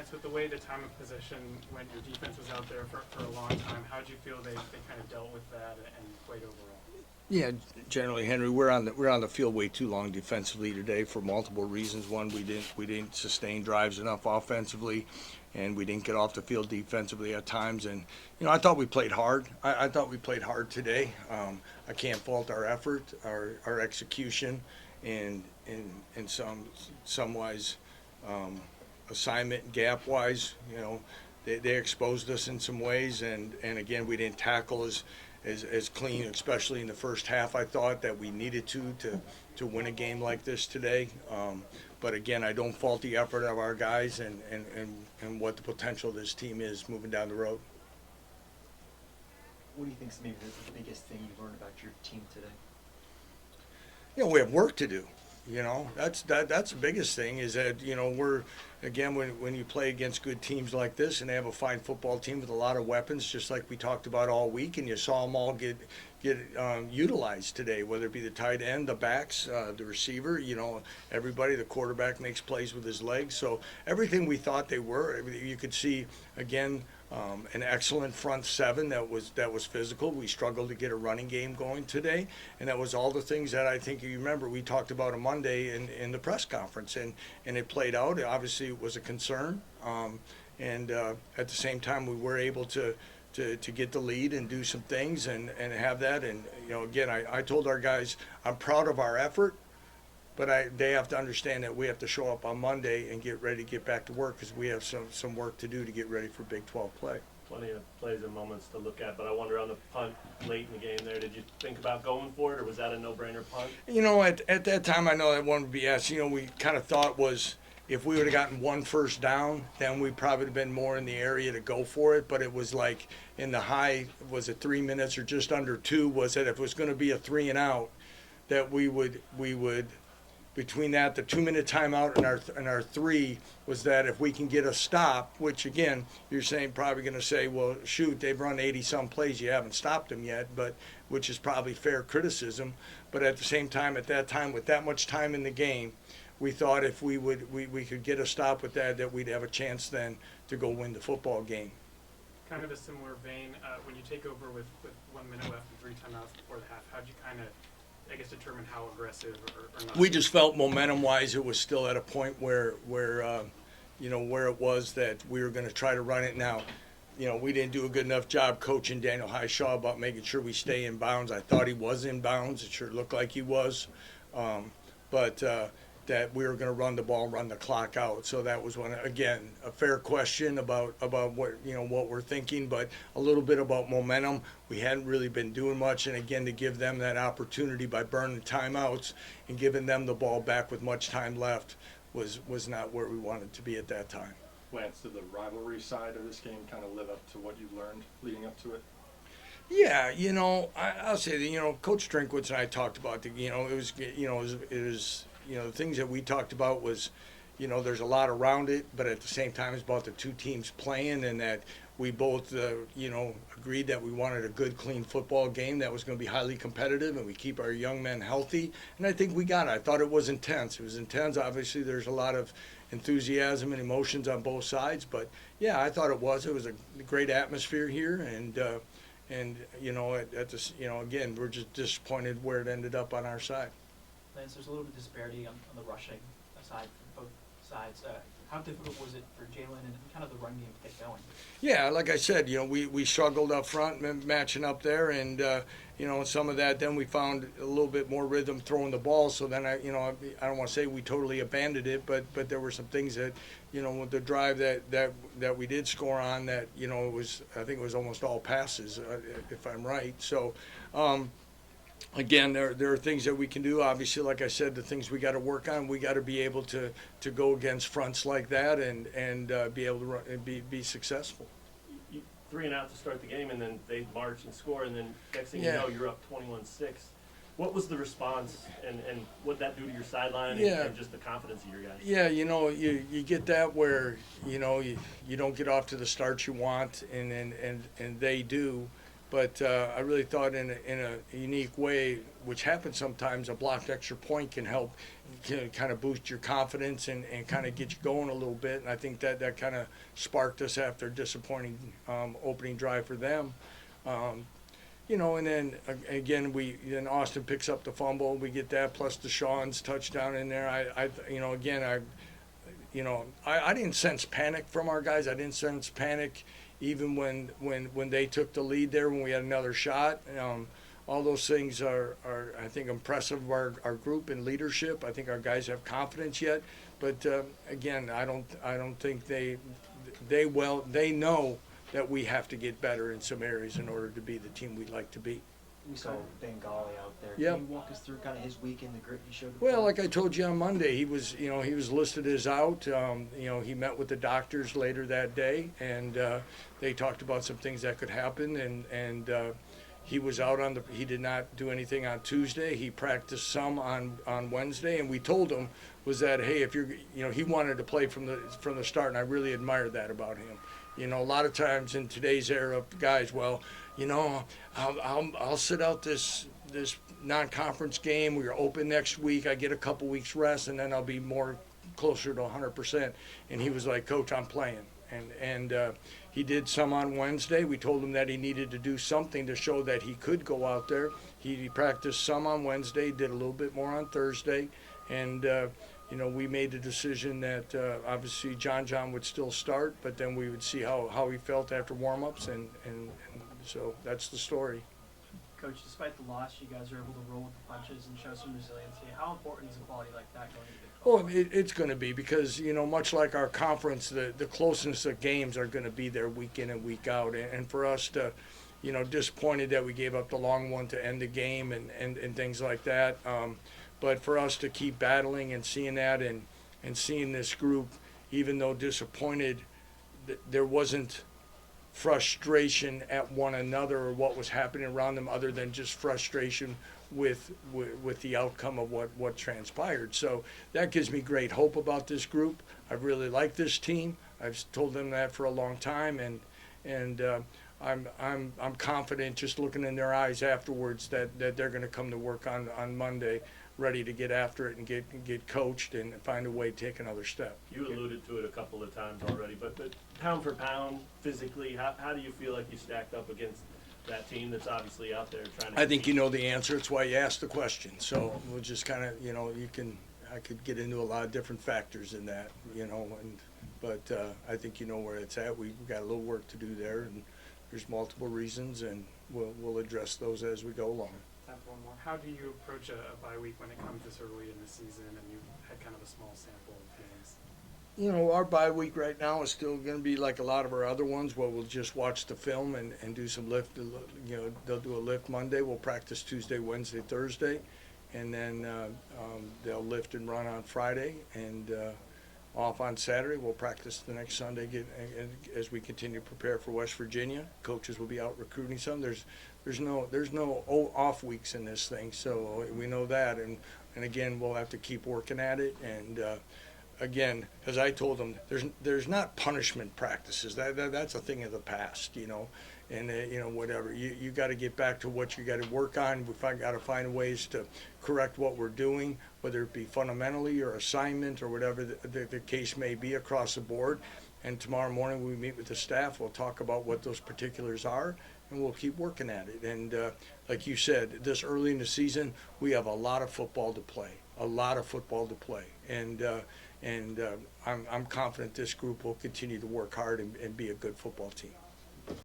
Lance, with the way the time of possession when your defense was out there for a long time, how did you feel they kind of dealt with that and played overall? Yeah, generally, Henry, we're on the field way too long defensively today for multiple reasons. One, we didn't sustain drives enough offensively, and we didn't get off the field defensively at times. And I thought we played hard. I thought we played hard today. I can't fault our effort, our execution, and in some wise, assignment gap wise. They exposed us in some ways, and again, we didn't tackle as clean, especially in the first half. I thought that we needed to win a game like this today. But again, I don't fault the effort of our guys and what the potential of this team is moving down the road. What do you think is maybe the biggest thing you've learned about your team today? We have work to do. That's the biggest thing is that we're again when you play against good teams like this and they have a fine football team with a lot of weapons, just like we talked about all week, and you saw them all get utilized today, whether it be the tight end, the backs, the receiver. Everybody, the quarterback makes plays with his legs. So everything we thought they were, you could see again. An excellent front seven that was physical. We struggled to get a running game going today, and that was all the things that I think you remember we talked about on Monday in the press conference, and it played out. Obviously, it was a concern, and at the same time, we were able to get the lead and do some things and have that. And again, I told our guys I'm proud of our effort. But they have to understand that we have to show up on Monday and get ready to get back to work because we have some work to do to get ready for Big 12 play. Plenty of plays and moments to look at, but I wonder on the punt late in the game there, did you think about going for it, or was that a no-brainer punt? At that time, I know that one would be asked. We kind of thought was if we would have gotten one first down, then we probably would have been more in the area to go for it. But it was like in the high, was it 3 minutes or just under 2, was that if it was going to be a 3 and out, that we would between that, the 2-minute timeout and our 3 was that if we can get a stop, which again, you're saying probably going to say, well, shoot, they've run 80-some plays, you haven't stopped them yet, but which is probably fair criticism. But at the same time, at that time, with that much time in the game, we thought if we could get a stop with that we'd have a chance then to go win the football game. Kind of a similar vein, when you take over with 1 minute left and 3 timeouts before the half, how'd you kind of determine how aggressive or not? We just felt momentum-wise, it was still at a point where it was that we were going to try to run it. Now, we didn't do a good enough job coaching Daniel Highshaw about making sure we stay in bounds. I thought he was in bounds. It sure looked like he was. But that we were going to run the ball, run the clock out. So that was one, again, a fair question about what what we're thinking, but a little bit about momentum. We hadn't really been doing much, and again, to give them that opportunity by burning timeouts and giving them the ball back with much time left was not where we wanted to be at that time. Lance, did the rivalry side of this game kind of live up to what you learned leading up to it? Yeah, I'll say that Coach Drinkwitz and I talked about the the things that we talked about was, there's a lot around it, but at the same time, it's about the two teams playing, and that we both, agreed that we wanted a good, clean football game that was going to be highly competitive, and we keep our young men healthy. And I think we got it. I thought it was intense. It was intense. Obviously, there's a lot of enthusiasm and emotions on both sides, but yeah, I thought it was. It was a great atmosphere here, and again, we're just disappointed where it ended up on our side. Lance, there's a little bit of disparity on the rushing side for both sides. How difficult was it for Jalen and kind of the run game to get going? Yeah, like I said, we struggled up front, matching up there, and some of that. Then we found a little bit more rhythm throwing the ball. So then I don't want to say we totally abandoned it, but there were some things that, with the drive that we did score on, that I think it was almost all passes, if I'm right. So. Again, there are things that we can do. Obviously, like I said, the things we got to work on. We got to be able to go against fronts like that and be able to run, and be successful. 3 and out to start the game, and then they march and score, and then next thing you know, you're up 21-6. What was the response, and what did that do to your sideline and just the confidence of your guys? Yeah, you get that where you don't get off to the start you want, and they do. But I really thought in a unique way, which happens sometimes, a blocked extra point can help kind of boost your confidence and kind of get you going a little bit. And I think that kind of sparked us after a disappointing opening drive for them. And then again, then Austin picks up the fumble. We get that plus Deshaun's touchdown in there. I didn't sense panic from our guys. I didn't sense panic even when they took the lead there, when we had another shot. All those things are I think, impressive of our group and leadership. I think our guys have confidence yet. But again, I don't think they know that we have to get better in some areas in order to be the team we'd like to be. We saw Bengali out there. Yep. Can you walk us through kind of his week and the grit he showed? Well, like I told you on Monday, he was listed as out. He met with the doctors later that day, and they talked about some things that could happen. And he was out he did not do anything on Tuesday. He practiced some on Wednesday, and we told him was that, hey, if he wanted to play from the start, and I really admired that about him. A lot of times in today's era, guys, I'll sit out this non-conference game. We're open next week. I get a couple weeks rest, and then I'll be more closer to 100%. And he was like, Coach, I'm playing. And he did some on Wednesday. We told him that he needed to do something to show that he could go out there. He practiced some on Wednesday, did a little bit more on Thursday, and we made the decision that obviously John would still start, but then we would see how he felt after warm-ups, and so that's the story. Coach, despite the loss, you guys are able to roll with the punches and show some resiliency. How important is a quality like that going into the It's going to be because, much like our conference, the closeness of games are going to be there week in and week out. And for us to, disappointed that we gave up the long one to end the game and things like that. But for us to keep battling and seeing that and seeing this group, even though disappointed, there wasn't frustration at one another or what was happening around them other than just frustration with the outcome of what transpired. So that gives me great hope about this group. I really like this team. I've told them that for a long time, and I'm confident just looking in their eyes afterwards that they're going to come to work on Monday ready to get after it and get coached and find a way to take another step. You alluded to it a couple of times already, but pound for pound, physically, how do you feel like you stacked up against that team that's obviously out there trying to... I think you know the answer. It's why you asked the question. So we'll just kind of, I could get into a lot of different factors in that, but I think you know where it's at. We've got a little work to do there, and there's multiple reasons, and we'll address those as we go along. Time for one more. How do you approach a bye week when it comes this early in the season and you had kind of a small sample of games? Our bye week right now is still going to be like a lot of our other ones, where we'll just watch the film and do some lift. They'll do a lift Monday. We'll practice Tuesday, Wednesday, Thursday, and then they'll lift and run on Friday, and off on Saturday. We'll practice the next Sunday as we continue to prepare for West Virginia. Coaches will be out recruiting some. There's no off weeks in this thing, so we know that, and again, we'll have to keep working at it. And again, as I told them, there's not punishment practices. That's a thing of the past, and whatever. You got to get back to what you got to work on. We got to find ways to correct what we're doing, whether it be fundamentally or assignment or whatever the case may be across the board. And tomorrow morning when we meet with the staff, we'll talk about what those particulars are, and we'll keep working at it. And like you said, this early in the season, we have a lot of football to play, and I'm confident this group will continue to work hard and be a good football team.